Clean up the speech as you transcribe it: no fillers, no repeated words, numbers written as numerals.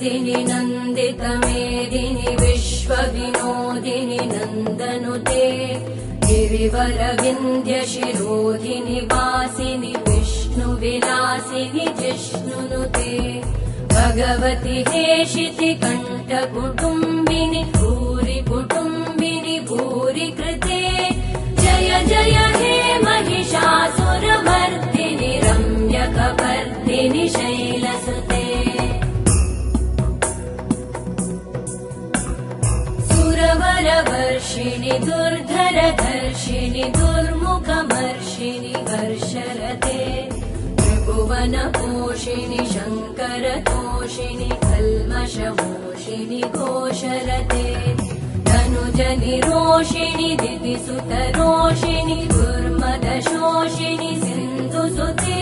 मेदिनि नन्दितमेदिनि विश्वविनोदिनि नन्दनुते गिरिवरविन्द्यशिरोधिनि वासिनि विष्णुविलासिनि जिष्णुनुते भगवति हेशिति कण्ठकुटुम्बिनि भूरि कुटुम्बिनि भूरि कृते जय जय हे महिषासुरमर्दिनि रम्यकपर्दिनि शैलसुते सुरवरवर्षिणि दुर्धरधर्षिणि दुर्मुखमर्षिणि वर्षरते त्रिभुवनपोषिणि शङ्करतोषिणि कल्मषमोषिणि घोषरते धनुजनिरोषिणि दितिसुतरोषिणि दुर्मदशोषिणि सिन्धुसुते